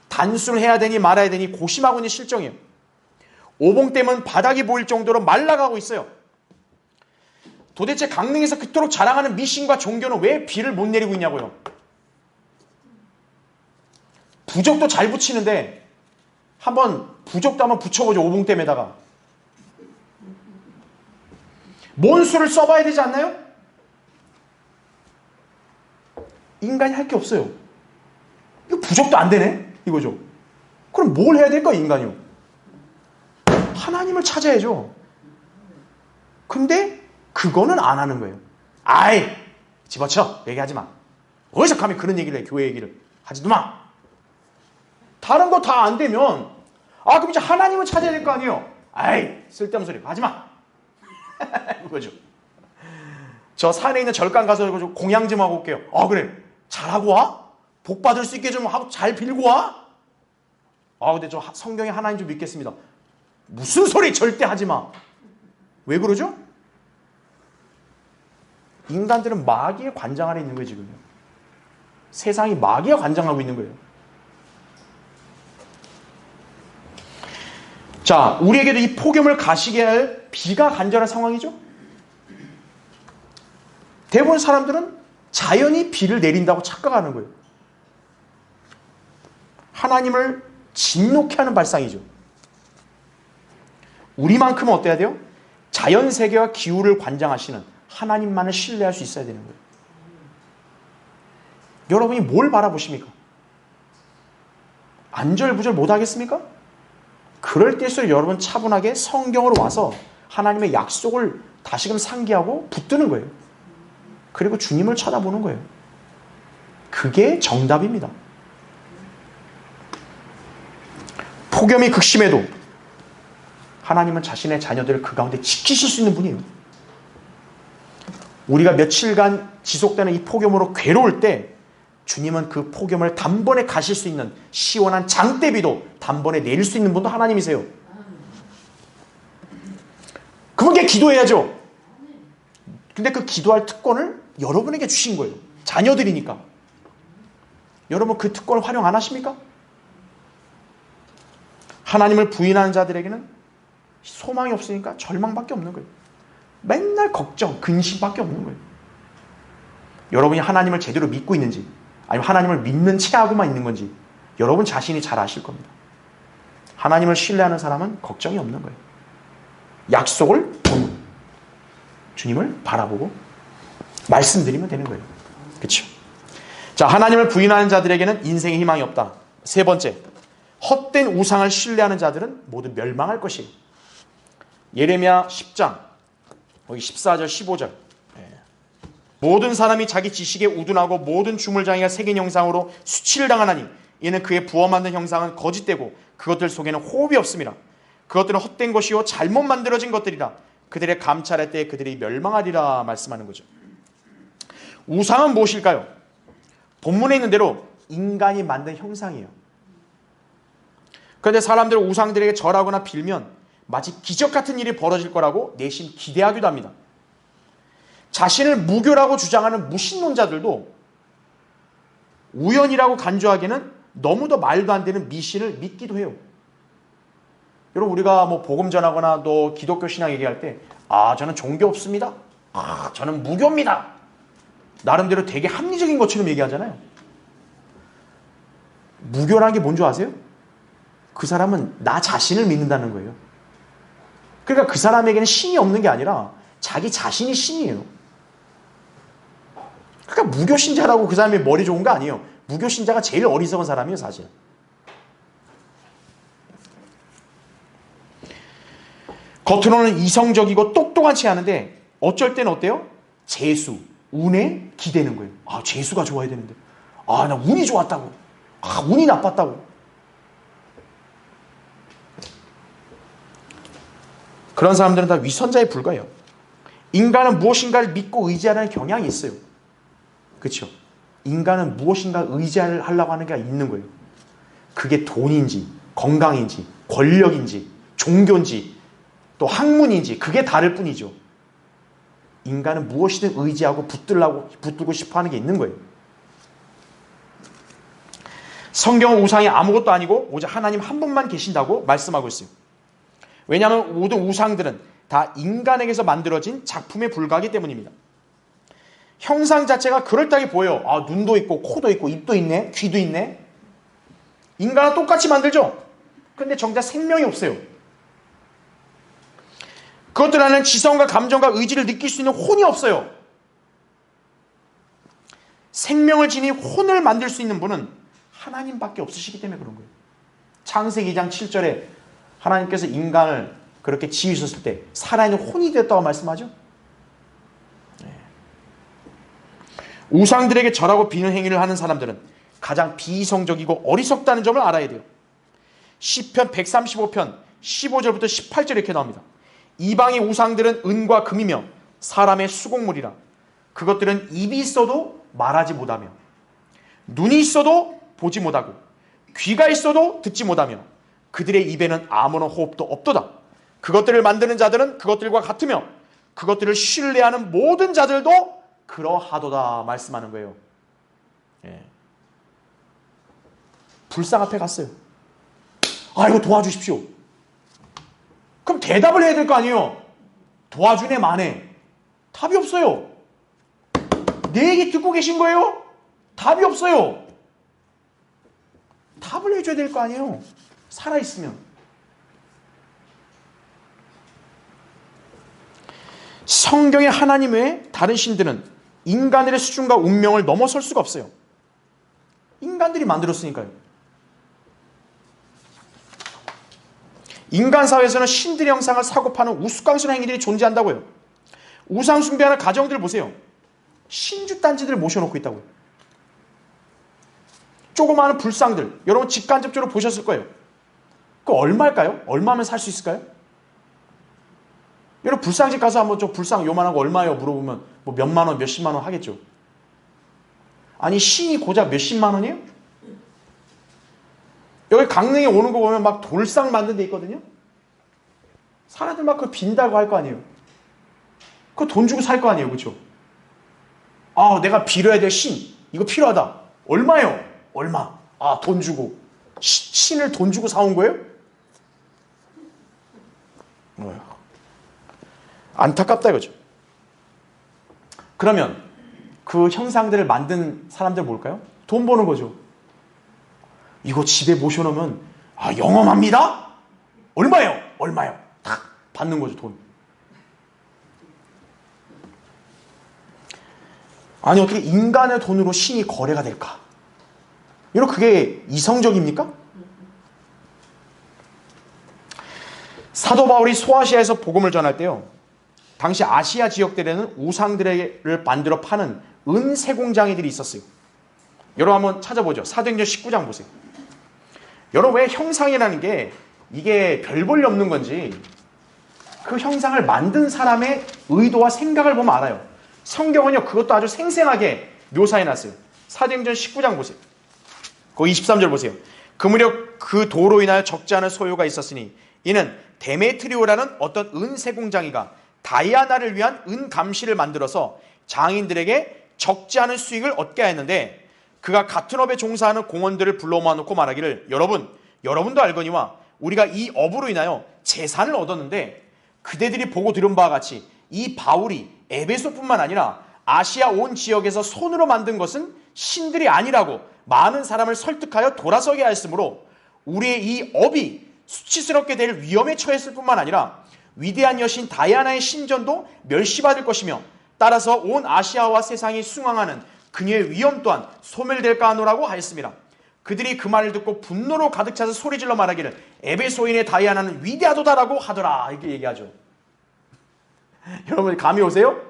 단수를 해야 되니 말아야 되니 고심하고 있는 실정이에요. 오봉댐은 바닥이 보일 정도로 말라가고 있어요. 도대체 강릉에서 그토록 자랑하는 미신과 종교는 왜 비를 못 내리고 있냐고요. 부적도 잘 붙이는데 부적도 한번 붙여보죠. 오봉댐에다가. 뭔수를 써봐야 되지 않나요? 인간이 할 게 없어요. 이거 부적도 안 되네? 이거죠. 그럼 뭘 해야 될까, 인간이요? 하나님을 찾아야죠. 근데 그거는 안 하는 거예요. 아이, 집어쳐. 얘기하지 마. 어디서 감히 그런 얘기를 해, 교회 얘기를. 하지도 마. 다른 거 다 안 되면, 그럼 이제 하나님을 찾아야 될 거 아니에요? 아이, 쓸데없는 소리. 하지 마. 그거죠. 저 산에 있는 절간 가서 공양 좀 하고 올게요. 그래. 잘하고 와? 복 받을 수 있게 좀 하고 잘 빌고 와? 근데 저 성경에 하나님 좀 믿겠습니다. 무슨 소리 절대 하지 마. 왜 그러죠? 인간들은 마귀의 관장 아래 있는 거예요, 지금요. 세상이 마귀가 관장하고 있는 거예요. 자, 우리에게도 이 폭염을 가시게 할 비가 간절한 상황이죠? 대부분 사람들은 자연이 비를 내린다고 착각하는 거예요. 하나님을 진노케 하는 발상이죠. 우리만큼은 어때야 돼요? 자연세계와 기후를 관장하시는 하나님만을 신뢰할 수 있어야 되는 거예요. 여러분이 뭘 바라보십니까? 안절부절 못하겠습니까? 그럴 때일수록 여러분 차분하게 성경으로 와서 하나님의 약속을 다시금 상기하고 붙드는 거예요. 그리고 주님을 쳐다보는 거예요. 그게 정답입니다. 폭염이 극심해도 하나님은 자신의 자녀들을 그 가운데 지키실 수 있는 분이에요. 우리가 며칠간 지속되는 이 폭염으로 괴로울 때 주님은 그 폭염을 단번에 가실 수 있는 시원한 장대비도 단번에 내릴 수 있는 분도 하나님이세요. 그분께 기도해야죠. 근데 그 기도할 특권을 여러분에게 주신 거예요. 자녀들이니까. 여러분 그 특권을 활용 안 하십니까? 하나님을 부인하는 자들에게는 소망이 없으니까 절망밖에 없는 거예요. 맨날 걱정, 근심밖에 없는 거예요. 여러분이 하나님을 제대로 믿고 있는지 아니면 하나님을 믿는 체하고만 있는 건지 여러분 자신이 잘 아실 겁니다. 하나님을 신뢰하는 사람은 걱정이 없는 거예요. 약속을 주님을 바라보고 말씀드리면 되는 거예요. 그렇죠? 자, 하나님을 부인하는 자들에게는 인생의 희망이 없다. 세 번째, 헛된 우상을 신뢰하는 자들은 모두 멸망할 것이에요. 예레미야 10장 여기 14절 15절 모든 사람이 자기 지식에 우둔하고 모든 주물장이가 새긴 형상으로 수치를 당하나니 이는 그의 부어 만든 형상은 거짓되고 그것들 속에는 호흡이 없습니다. 그것들은 헛된 것이요 잘못 만들어진 것들이라 그들의 감찰할 때 그들이 멸망하리라 말씀하는 거죠. 우상은 무엇일까요? 본문에 있는 대로 인간이 만든 형상이에요. 그런데 사람들은 우상들에게 절하거나 빌면 마치 기적 같은 일이 벌어질 거라고 내심 기대하기도 합니다. 자신을 무교라고 주장하는 무신론자들도 우연이라고 간주하기에는 너무도 말도 안 되는 미신을 믿기도 해요. 여러분, 우리가 뭐 복음 전하거나 또 기독교 신앙 얘기할 때, 저는 종교 없습니다. 저는 무교입니다. 나름대로 되게 합리적인 것처럼 얘기하잖아요. 무교라는 게 뭔지 아세요? 그 사람은 나 자신을 믿는다는 거예요. 그러니까 그 사람에게는 신이 없는 게 아니라 자기 자신이 신이에요. 그러니까 무교신자라고 그 사람이 머리 좋은 거 아니에요. 무교신자가 제일 어리석은 사람이에요, 사실. 겉으로는 이성적이고 똑똑한 체 하는데 어쩔 때는 어때요? 재수, 운에 기대는 거예요. 재수가 좋아야 되는데. 나 운이 좋았다고. 운이 나빴다고. 그런 사람들은 다 위선자에 불과해요. 인간은 무엇인가를 믿고 의지하는 경향이 있어요. 그렇죠? 인간은 무엇인가 의지하려고 하는 게 있는 거예요. 그게 돈인지, 건강인지, 권력인지, 종교인지, 또 학문인지 그게 다를 뿐이죠. 인간은 무엇이든 의지하고 붙들고 싶어 하는 게 있는 거예요. 성경은 우상이 아무것도 아니고 오직 하나님 한 분만 계신다고 말씀하고 있어요. 왜냐하면 모든 우상들은 다 인간에게서 만들어진 작품에 불과하기 때문입니다. 형상 자체가 그럴듯하게 보여요. 눈도 있고 코도 있고 입도 있네, 귀도 있네. 인간은 똑같이 만들죠. 그런데 정작 생명이 없어요. 그것들 안에는 지성과 감정과 의지를 느낄 수 있는 혼이 없어요. 생명을 지닌 혼을 만들 수 있는 분은 하나님밖에 없으시기 때문에 그런 거예요. 창세기 2장 7절에 하나님께서 인간을 그렇게 지으셨을 때 살아있는 혼이 되었다고 말씀하죠. 우상들에게 절하고 비는 행위를 하는 사람들은 가장 비이성적이고 어리석다는 점을 알아야 돼요. 시편 135편 15절부터 18절 이렇게 나옵니다. 이방의 우상들은 은과 금이며 사람의 수곡물이라. 그것들은 입이 있어도 말하지 못하며 눈이 있어도 보지 못하고 귀가 있어도 듣지 못하며 그들의 입에는 아무런 호흡도 없도다. 그것들을 만드는 자들은 그것들과 같으며 그것들을 신뢰하는 모든 자들도 그러하도다 말씀하는 거예요. 불상 앞에 갔어요. 이거 도와주십시오. 그럼 대답을 해야 될 거 아니에요. 도와주네 마네. 답이 없어요. 내 얘기 듣고 계신 거예요? 답이 없어요. 답을 해줘야 될 거 아니에요. 살아있으면. 성경의 하나님 외에 다른 신들은 인간들의 수준과 운명을 넘어설 수가 없어요. 인간들이 만들었으니까요. 인간 사회에서는 신들의 형상을 사고 파는 우스꽝스러운 행위들이 존재한다고요. 우상 숭배하는 가정들 보세요. 신주 딴지들 모셔놓고 있다고요. 조그마한 불상들 여러분 직간접적으로 보셨을 거예요. 그거 얼마일까요? 얼마면 살 수 있을까요? 여러분 불상집 가서 한번 저 불상 요만한 거 얼마예요? 물어보면 뭐 몇만 원, 몇십만 원 하겠죠. 아니 신이 고작 몇십만 원이에요? 여기 강릉에 오는 거 보면 막 돌상 만든 데 있거든요. 사람들 막 그거 빈다고 할 거 아니에요. 그거 돈 주고 살 거 아니에요. 그렇죠? 내가 빌어야 될 신 이거 필요하다. 얼마예요? 얼마? 돈 주고. 신을 돈 주고 사온 거예요? 안타깝다 이거죠. 그러면 그 형상들을 만든 사람들 뭘까요? 돈 버는 거죠. 이거 집에 모셔놓으면 영험합니다? 얼마예요? 얼마요? 딱 받는 거죠. 돈. 아니 어떻게 인간의 돈으로 신이 거래가 될까? 여러분 그게 이성적입니까? 사도 바울이 소아시아에서 복음을 전할 때요. 당시 아시아 지역들에는 우상들을 만들어 파는 은세 공장이들이 있었어요. 여러분 한번 찾아보죠. 사도행전 19장 보세요. 여러분 왜 형상이라는 게 이게 별 볼일 없는 건지 그 형상을 만든 사람의 의도와 생각을 보면 알아요. 성경은요 그것도 아주 생생하게 묘사해놨어요. 사도행전 19장 보세요. 그 23절 보세요. 그 무렵 그 도로 인하여 적지 않은 소요가 있었으니 이는 데메트리오라는 어떤 은세공장이가 다이아나를 위한 은감시를 만들어서 장인들에게 적지 않은 수익을 얻게 했는데, 그가 같은 업에 종사하는 공원들을 불러 모아놓고 말하기를, 여러분도 알거니와 우리가 이 업으로 인하여 재산을 얻었는데, 그대들이 보고 들은 바와 같이 이 바울이 에베소뿐만 아니라 아시아 온 지역에서 손으로 만든 것은 신들이 아니라고 많은 사람을 설득하여 돌아서게 하였으므로 우리의 이 업이 수치스럽게 될 위험에 처했을 뿐만 아니라 위대한 여신 다이아나의 신전도 멸시받을 것이며, 따라서 온 아시아와 세상이 숭앙하는 그녀의 위엄 또한 소멸될까 하노라고 하였습니다. 그들이 그 말을 듣고 분노로 가득 차서 소리질러 말하기를, 에베소인의 다이아나는 위대하도다라고 하더라. 이렇게 얘기하죠. 여러분 감이 오세요?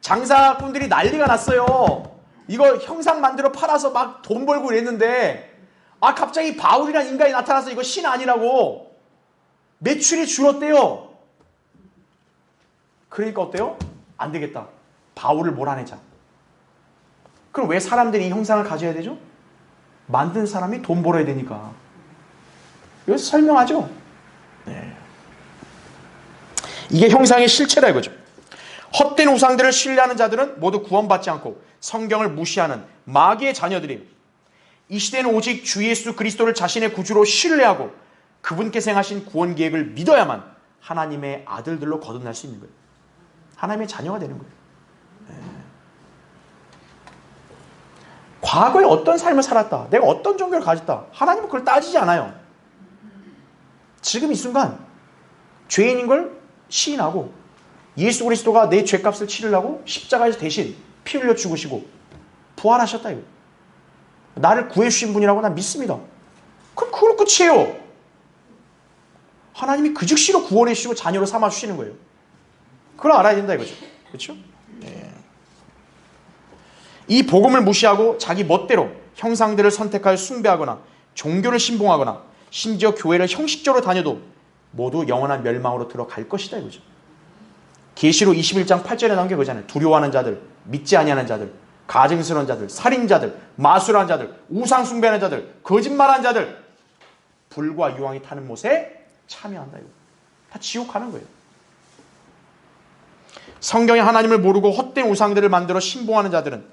장사꾼들이 난리가 났어요. 이거 형상 만들어 팔아서 막 돈 벌고 이랬는데, 갑자기 바울이라는 인간이 나타나서 이거 신 아니라고 매출이 줄었대요. 그러니까 어때요? 안 되겠다. 바울을 몰아내자. 그럼 왜 사람들이 이 형상을 가져야 되죠? 만든 사람이 돈 벌어야 되니까. 여기서 설명하죠. 네. 이게 형상의 실체다 이거죠. 헛된 우상들을 신뢰하는 자들은 모두 구원받지 않고 성경을 무시하는 마귀의 자녀들이에요. 이 시대는 오직 주 예수 그리스도를 자신의 구주로 신뢰하고 그분께서 행하신 구원 계획을 믿어야만 하나님의 아들들로 거듭날 수 있는 거예요. 하나님의 자녀가 되는 거예요. 네. 과거에 어떤 삶을 살았다, 내가 어떤 종교를 가졌다, 하나님은 그걸 따지지 않아요. 지금 이 순간 죄인인 걸 시인하고 예수 그리스도가 내 죄값을 치르려고 십자가에서 대신 피 흘려 죽으시고 부활하셨다 이거. 나를 구해주신 분이라고 난 믿습니다. 그럼 그걸로 끝이에요. 하나님이 그 즉시로 구원해 주시고 자녀로 삼아 주시는 거예요. 그걸 알아야 된다 이거죠. 그렇죠? 네. 이 복음을 무시하고 자기 멋대로 형상들을 선택하여 숭배하거나 종교를 신봉하거나 심지어 교회를 형식적으로 다녀도 모두 영원한 멸망으로 들어갈 것이다 이거죠. 계시록 21장 8절에 나온 게 그거잖아요. 두려워하는 자들, 믿지 아니하는 자들, 가증스러운 자들, 살인자들, 마술하는 자들, 우상 숭배하는 자들, 거짓말하는 자들, 불과 유황이 타는 못에 참여한다 이거. 다 지옥 가는 거예요. 성경에 하나님을 모르고 헛된 우상들을 만들어 신봉하는 자들은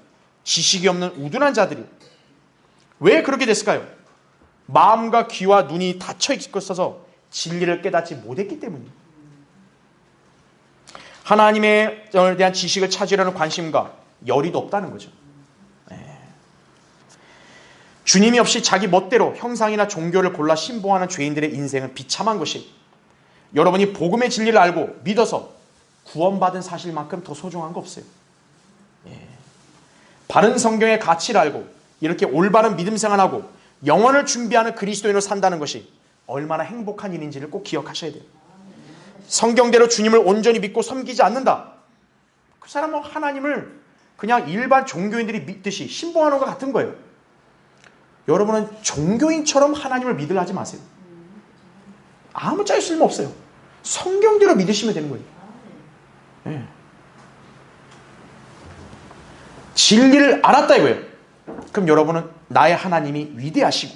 지식이 없는 우둔한 자들이. 왜 그렇게 됐을까요? 마음과 귀와 눈이 닫혀 있어서 진리를 깨닫지 못했기 때문이에요. 하나님에 대한 지식을 찾으려는 관심과 열의도 없다는 거죠. 주님이 없이 자기 멋대로 형상이나 종교를 골라 신봉하는 죄인들의 인생은 비참한 것이, 여러분이 복음의 진리를 알고 믿어서 구원받은 사실만큼 더 소중한 거 없어요. 바른 성경의 가치를 알고 이렇게 올바른 믿음 생활하고 영혼을 준비하는 그리스도인으로 산다는 것이 얼마나 행복한 일인지를 꼭 기억하셔야 돼요. 성경대로 주님을 온전히 믿고 섬기지 않는다, 그 사람은 하나님을 그냥 일반 종교인들이 믿듯이 신봉하는 것 같은 거예요. 여러분은 종교인처럼 하나님을 믿으려 하지 마세요. 아무 짤 쓸모 없어요. 성경대로 믿으시면 되는 거예요. 네. 진리를 알았다 이거예요. 그럼 여러분은 나의 하나님이 위대하시고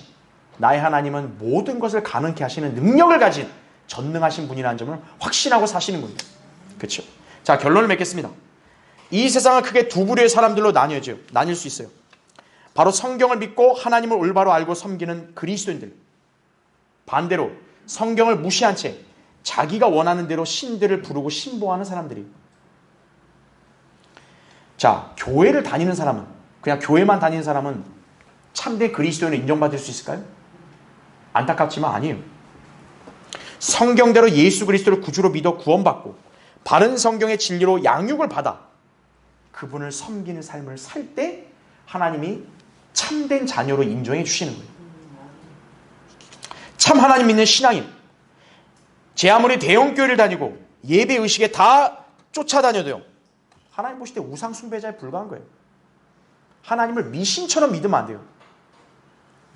나의 하나님은 모든 것을 가능케 하시는 능력을 가진 전능하신 분이라는 점을 확신하고 사시는 거예요. 그렇죠? 자, 결론을 맺겠습니다. 이 세상은 크게 두 부류의 사람들로 나뉠 수 있어요. 바로 성경을 믿고 하나님을 올바로 알고 섬기는 그리스도인들, 반대로 성경을 무시한 채 자기가 원하는 대로 신들을 부르고 신봉하는 사람들이. 자, 교회를 다니는 사람은, 그냥 교회만 다니는 사람은 참된 그리스도인을 인정받을 수 있을까요? 안타깝지만 아니에요. 성경대로 예수 그리스도를 구주로 믿어 구원받고 바른 성경의 진리로 양육을 받아 그분을 섬기는 삶을 살 때 하나님이 참된 자녀로 인정해 주시는 거예요. 참 하나님 믿는 신앙인, 제 아무리 대형교회를 다니고 예배의식에 다 쫓아다녀도요, 하나님 보실 때 우상 숭배자에 불과한 거예요. 하나님을 미신처럼 믿으면 안 돼요.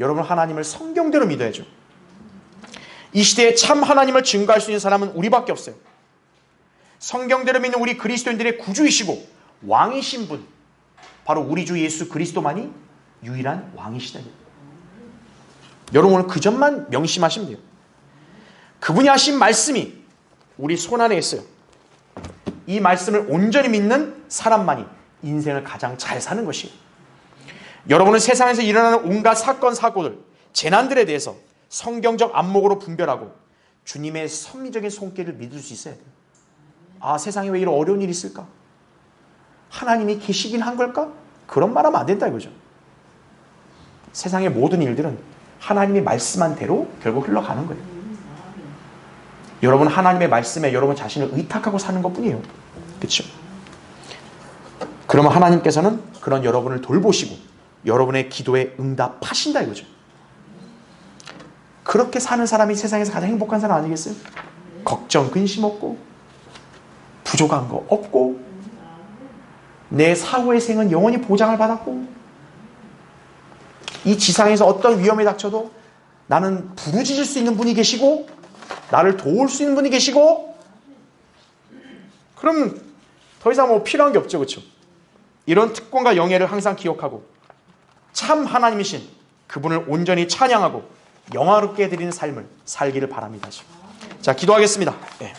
여러분, 하나님을 성경대로 믿어야죠. 이 시대에 참 하나님을 증거할 수 있는 사람은 우리밖에 없어요. 성경대로 믿는 우리 그리스도인들의 구주이시고 왕이신 분, 바로 우리 주 예수 그리스도만이 유일한 왕이시다. 여러분, 오늘 그 점만 명심하시면 돼요. 그분이 하신 말씀이 우리 손 안에 있어요. 이 말씀을 온전히 믿는 사람만이 인생을 가장 잘 사는 것이에요. 여러분은 세상에서 일어나는 온갖 사건, 사고들, 재난들에 대해서 성경적 안목으로 분별하고 주님의 섭리적인 손길을 믿을 수 있어야 돼요. 아, 세상에 왜 이런 어려운 일이 있을까? 하나님이 계시긴 한 걸까? 그런 말하면 안 된다 이거죠. 세상의 모든 일들은 하나님이 말씀한 대로 결국 흘러가는 거예요. 여러분 하나님의 말씀에 여러분 자신을 의탁하고 사는 것뿐이에요. 그렇죠? 그러면 하나님께서는 그런 여러분을 돌보시고 여러분의 기도에 응답하신다 이거죠. 그렇게 사는 사람이 세상에서 가장 행복한 사람 아니겠어요? 걱정, 근심 없고 부족한 거 없고 내 사후의 생은 영원히 보장을 받았고 이 지상에서 어떤 위험에 닥쳐도 나는 부르짖을 수 있는 분이 계시고 나를 도울 수 있는 분이 계시고 그럼 더 이상 뭐 필요한 게 없죠. 그렇죠? 이런 특권과 영예를 항상 기억하고 참 하나님이신 그분을 온전히 찬양하고 영화롭게 드리는 삶을 살기를 바랍니다. 자, 기도하겠습니다. 네.